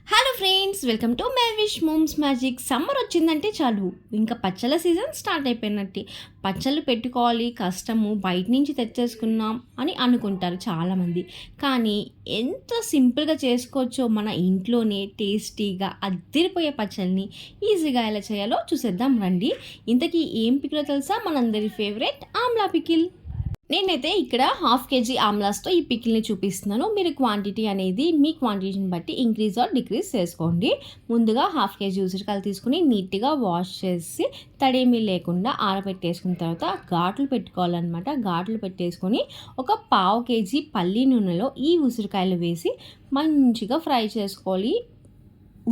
Hello friends, welcome to Mehvish moms magic. Summer వచ్చిందంటే చాలు ఇంకా పచ్చళ్ళ సీజన్ స్టార్ట్ అయిపోయినట్టే. పచ్చళ్ళు పెట్టుకోవాలి, కష్టము, బయట నుంచి తెచ్చేసుకున్నాం అని అనుకుంటారు చాలామంది. కానీ ఎంత సింపుల్గా చేసుకోవచ్చో మన ఇంట్లోనే టేస్టీగా అద్దిరిపోయే పచ్చళ్ళని ఈజీగా ఎలా చేయాలో చూసేద్దాం రండి. ఇంతకీ ఏం పికిలో తెలుసా? మనందరి ఫేవరెట్ ఆమ్లా పికిల్. నేనైతే ఇక్కడ హాఫ్ కేజీ ఆమ్లాస్తో ఈ పికిల్ని చూపిస్తున్నాను. మీరు క్వాంటిటీ అనేది మీ క్వాంటిటీని బట్టి ఇంక్రీజ్ ఆర్ డిక్రీజ్ చేసుకోండి. ముందుగా హాఫ్ కేజీ ఉసిరికాయలు తీసుకుని నీట్గా వాష్ చేసి తడేమీ లేకుండా ఆరబెట్టేసుకున్న తర్వాత ఘాట్లు పెట్టుకోవాలన్నమాట. ఘాట్లు పెట్టేసుకొని ఒక పావు కేజీ పల్లి నూనెలో ఈ ఉసిరికాయలు వేసి మంచిగా ఫ్రై చేసుకోవాలి.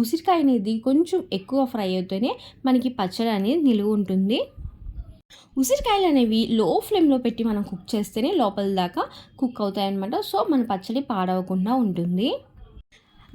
ఉసిరికాయ అనేది కొంచెం ఎక్కువ ఫ్రై అవుతూనే మనకి పచ్చడి అనేది నిలువ ఉంటుంది. ఉసిరికాయలు అనేవి లో ఫ్లేమ్లో పెట్టి మనం కుక్ చేస్తేనే లోపల దాకా కుక్ అవుతాయి అన్నమాట. సో మన పచ్చడి పాడవకుండా ఉంటుంది.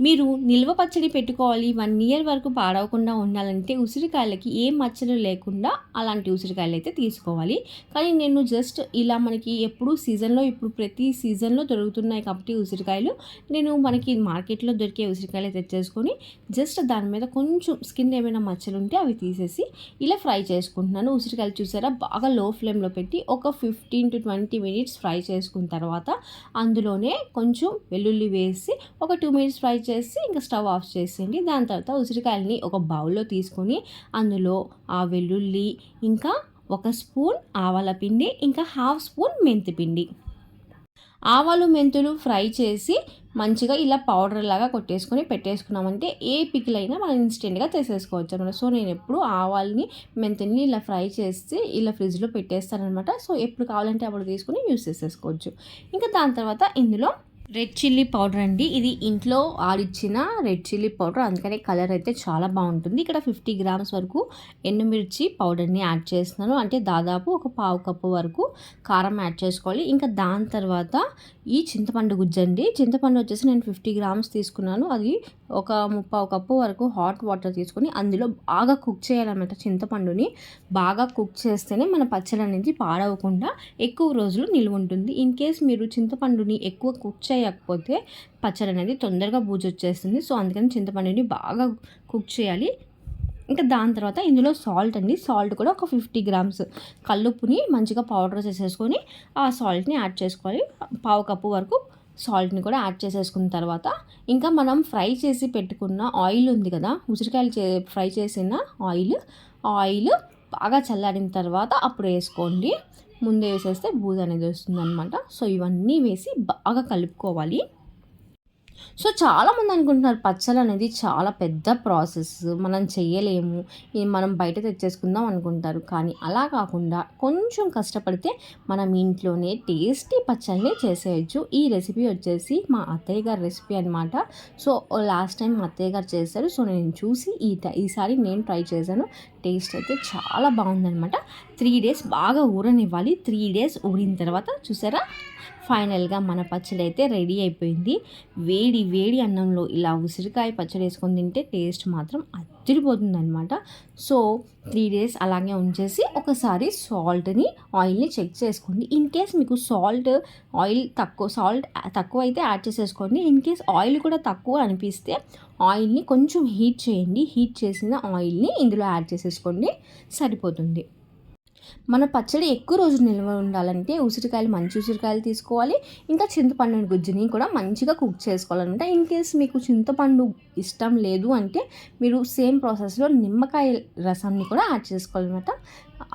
మీరు నిల్వ పచ్చడి పెట్టుకోవాలి, 1 ఇయర్ వరకు పాడవకుండా ఉండాలంటే ఉసిరికాయలకి ఏ మచ్చలు లేకుండా అలాంటి ఉసిరికాయలు అయితే తీసుకోవాలి. కానీ నేను జస్ట్ ఇలా మనకి ఎప్పుడు సీజన్లో ఇప్పుడు ప్రతి సీజన్లో దొరుకుతున్నాయి కాబట్టి ఉసిరికాయలు నేను మనకి మార్కెట్లో దొరికే ఉసిరికాయలు తెచ్చేసుకొని జస్ట్ దాని మీద కొంచెం స్కిన్ ఏమైనా మచ్చలు ఉంటే అవి తీసేసి ఇలా ఫ్రై చేసుకుంటున్నాను. ఉసిరికాయలు చూసారా, బాగా లో ఫ్లేమ్లో పెట్టి ఒక 15 to 20 మినిట్స్ ఫ్రై చేసుకున్న తర్వాత అందులోనే కొంచెం వెల్లుల్లి వేసి ఒక 2 మినిట్స్ ఫ్రై చేసి ఇంకా స్టవ్ ఆఫ్ చేసేయండి. దాని తర్వాత ఉసిరికాయలని ఒక బౌల్లో తీసుకొని అందులో ఆ వెల్లుల్లి, ఇంకా 1 స్పూన్ ఆవాల పిండి, ఇంకా 1/2 స్పూన్ మెంతి పిండి, ఆవాలు మెంతులు ఫ్రై చేసి మంచిగా ఇలా పౌడర్ లాగా కొట్టేసుకొని పెట్టేసుకున్నామంటే ఏ పికిల్ అయినా మనం ఇన్స్టెంట్గా చేసేసుకోవచ్చు అనమాట. సో నేను ఎప్పుడు ఆవాల్ని మెంతుల్ని ఇలా ఫ్రై చేసి ఇలా ఫ్రిడ్జ్లో పెట్టేస్తానమాట. సో ఎప్పుడు కావాలంటే అప్పుడు తీసుకుని యూస్ చేసేసుకోవచ్చు. ఇంకా దాని తర్వాత ఇందులో రెడ్ చిల్లీ పౌడర్ అండి. ఇది ఇంట్లో ఆడిచ్చిన రెడ్ చిల్లీ పౌడర్, అందుకనే కలర్ అయితే చాలా బాగుంటుంది. ఇక్కడ 50 గ్రామ్స్ వరకు ఎండుమిర్చి పౌడర్ని యాడ్ చేస్తున్నాను. అంటే దాదాపు ఒక పావు కప్పు వరకు కారం యాడ్ చేసుకోవాలి. ఇంకా దాని తర్వాత ఈ చింతపండు గుజ్జండి. చింతపండు వచ్చేసి నేను 50 గ్రామ్స్ తీసుకున్నాను. అది ఒక 3/4 కప్పు వరకు హాట్ వాటర్ తీసుకొని అందులో బాగా కుక్ చేయాలన్నమాట. చింతపండుని బాగా కుక్ చేస్తేనే మన పచ్చడి అనేది పాడవకుండా ఎక్కువ రోజులు నిల్వ ఉంటుంది. ఇన్ కేస్ మీరు చింతపండుని ఎక్కువ కుక్ చేయకపోతే పచ్చడి అనేది తొందరగా బూజు వచ్చేస్తుంది. సో అందుకని చింతపండుని బాగా కుక్ చేయాలి. ఇంకా దాని తర్వాత ఇందులో సాల్ట్ అండి. సాల్ట్ కూడా ఒక 50 గ్రామ్స్ కల్లుప్పుని మంచిగా పౌడర్ చేసేసుకొని ఆ సాల్ట్ని యాడ్ చేసుకోవాలి. పావు కప్పు వరకు సాల్ట్ని కూడా యాడ్ చేసేసుకున్న తర్వాత ఇంకా మనం ఫ్రై చేసి పెట్టుకున్న ఆయిల్ ఉంది కదా, ఉసిరికాయలు ఫ్రై చేసిన ఆయిల్ బాగా చల్లారిన తర్వాత అప్పుడు వేసుకోండి. ముందే వేసేస్తే బూజు అనేది వస్తుంది అనమాట. సో ఇవన్నీ వేసి బాగా కలుపుకోవాలి. సో చాలామంది అనుకుంటున్నారు పచ్చళ్ళు అనేది చాలా పెద్ద ప్రాసెస్, మనం చేయలేము, మనం బయట తెచ్చేసుకుందాం అనుకుంటారు. కానీ అలా కాకుండా కొంచెం కష్టపడితే మనం ఇంట్లోనే టేస్టీ పచ్చళ్ళని చేసేయచ్చు. ఈ రెసిపీ వచ్చేసి మా అత్తయ్య గారి రెసిపీ అనమాట. సో లాస్ట్ టైం మా అత్తయ్య గారు చేశారు. సో నేను చూసి ఈసారి నేను ట్రై చేశాను. టేస్ట్ అయితే చాలా బాగుందనమాట. 3 days బాగా ఊరనివ్వాలి. 3 days ఊరిన తర్వాత చూసారా, ఫైనల్గా మన పచ్చడి అయితే రెడీ అయిపోయింది. వేడి వేడి అన్నంలో ఇలా ఉసిరికాయ పచ్చడి వేసుకొని తింటే టేస్ట్ మాత్రం అదిరిపోతుంది అనమాట. సో 3 days అలాగే ఉంచేసి ఒకసారి సాల్ట్ని ఆయిల్ని చెక్ చేసుకోండి. ఇన్ కేస్ మీకు ఆయిల్ తక్కువ అయితే యాడ్ చేసేసుకోండి. ఇన్ కేస్ ఆయిల్ కూడా తక్కువ అనిపిస్తే ఆయిల్ని కొంచెం హీట్ చేయండి. హీట్ చేసిన ఆయిల్ని ఇందులో యాడ్ చేసేసుకోండి, సరిపోతుంది. మన పచ్చడి ఎక్కువ రోజులు నిల్వ ఉండాలంటే మంచి ఉసిరికాయలు తీసుకోవాలి. ఇంకా చింతపండు గుజ్జుని కూడా మంచిగా కుక్ చేసుకోవాలన్నమాట. ఇన్ కేస్ మీకు చింతపండు ఇష్టం లేదు అంటే మీరు సేమ్ ప్రాసెస్లో నిమ్మకాయ రసాన్ని కూడా యాడ్ చేసుకోవాలన్నమాట.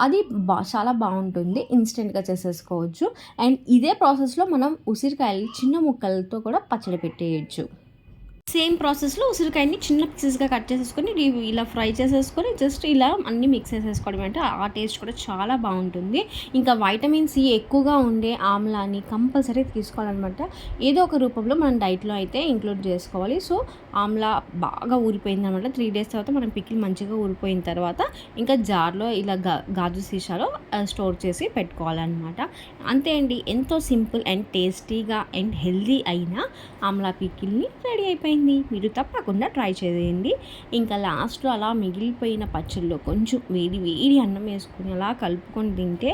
అది చాలా బాగుంటుంది, ఇన్స్టెంట్గా చేసేసుకోవచ్చు. అండ్ ఇదే ప్రాసెస్లో మనం ఉసిరికాయలు చిన్న ముక్కలతో కూడా పచ్చడి పెట్టేయచ్చు. సేమ్ ప్రాసెస్లో ఉసిరికాయని చిన్న పీసెస్గా కట్ చేసేసుకొని ఇలా ఫ్రై చేసేసుకొని జస్ట్ ఇలా అన్నీ మిక్స్ చేసేసుకోవడం అంటే ఆ టేస్ట్ కూడా చాలా బాగుంటుంది. ఇంకా వైటమిన్ సి ఎక్కువగా ఉండే ఆమ్లాని కంపల్సరీ తీసుకోవాలన్నమాట. ఏదో ఒక రూపంలో మనం డైట్లో అయితే ఇంక్లూడ్ చేసుకోవాలి. సో ఆమ్లా బాగా ఊరిపోయింది అనమాట. 3 days తర్వాత మనం పికిల్ మంచిగా ఊరిపోయిన తర్వాత ఇంకా జార్లో ఇలా గాజు సీసాలో స్టోర్ చేసి పెట్టుకోవాలన్నమాట. అంతే అండి, ఎంతో సింపుల్ అండ్ టేస్టీగా అండ్ హెల్దీ అయిన ఆమ్లా పికిల్ని రెడీ అయిపోయింది. మీరు తప్పకుండా ట్రై చేయండి. ఇంకా లాస్ట్లో అలా మిగిలిపోయిన పచ్చళ్ళలో కొంచెం వేడి వేడి అన్నం వేసుకొని అలా కలుపుకొని తింటే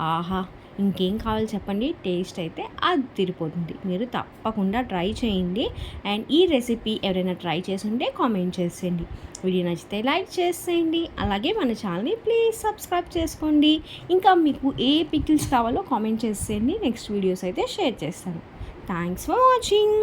ఆహా ఇంకేం కావాలి చెప్పండి, టేస్ట్ అయితే అదిరిపోతుంది. మీరు తప్పకుండా ట్రై చేయండి. అండ్ ఈ రెసిపీ ఎవరైనా ట్రై చేసుంటే కామెంట్ చేసేయండి. వీడియో నచ్చితే లైక్ చేసేయండి. అలాగే మన ఛానల్ని ప్లీజ్ సబ్స్క్రైబ్ చేసుకోండి. ఇంకా మీకు ఏ పికిల్స్ కావాలో కామెంట్ చేసేయండి. నెక్స్ట్ వీడియోస్ అయితే షేర్ చేస్తాను. Thanks for watching.